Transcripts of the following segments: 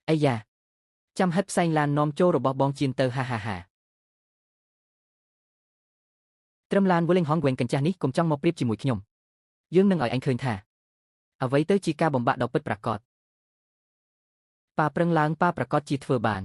អាយ៉ាចាំហិតផ្សែងឡាននាំចូលរបស់បងជៀនទៅហាហាត្រឹមឡានវលេងហងវែងកញ្ចាស់នេះកុំចង់មកប្រៀបជាមួយខ្ញុំយើងនឹងឲ្យអញឃើញថាអ្វីទៅជាការបំបាក់ដ៏ពិតប្រាកដប៉ាប្រឹងឡើងប៉ាប្រកាសជាធ្វើបាន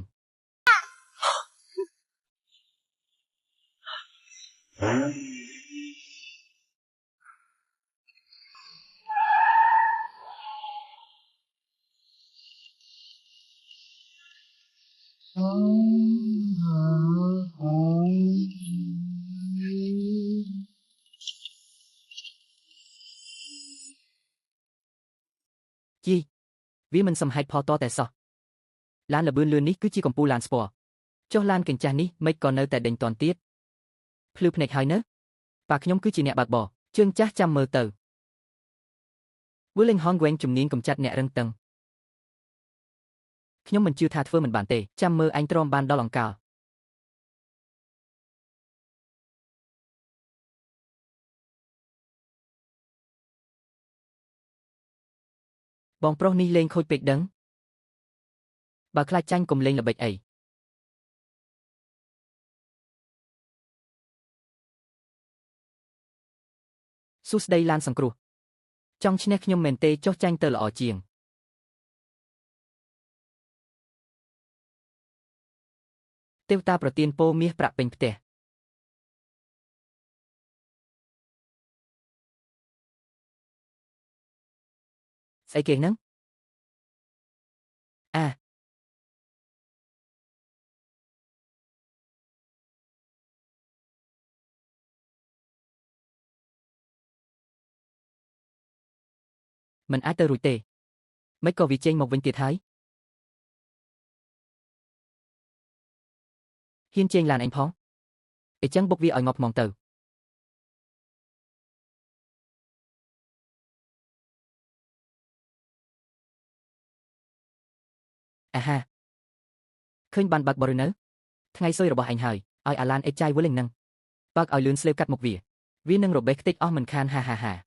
ជីវាមិនសមហេតុផលតតែសោះឡានលបឿនលឿននេះគឺជាកំពូលឡានស្ពណ៌ចុះឡានកញ្ចាស់នេះមិនក៏នៅតែដេញតន់ទៀតភ្លឺភ្នែកហើយនៅប៉ាខ្ញុំគឺជាអ្នកបើកបរជើងចាស់ចាំមើលទៅវលេងហងវែងជំនាញកំចាត់អ្នករឹងតឹងខ្ញុំមិនជឿថាធ្វើមិនបានទេចាំមើលអញទ្រាំបានដល់អង្កលបងប្រុសនេះលេងខូចពេកដឹងបើខ្លាចចាញ់កុំលេងល្បិចអីសួស្ដីឡានសង្គ្រោះចង់ឈ្នះខ្ញុំមែនទេចុះចាញ់ទៅល្អជាងទេវតាប្រទានពរមាសប្រាក់ពេញផ្ទះស្អីគេហ្នឹងមិនអាចទៅរួចទេមិនក៏វាចេញមកវិញទៀតហើយហ៊ានចេញឡានអញផងអីចឹងបុកវាឲ្យងប់ហ្មងទៅអាហាឃើញបានបើកបរិនៅថ្ងៃសុយរបស់អញហើយឲ្យអាឡានអេចាយវលិងនឹងបើកឲ្យលឿនស្លេវកាត់មុខវានឹងរបេះខ្ទេចអស់មិនខានហា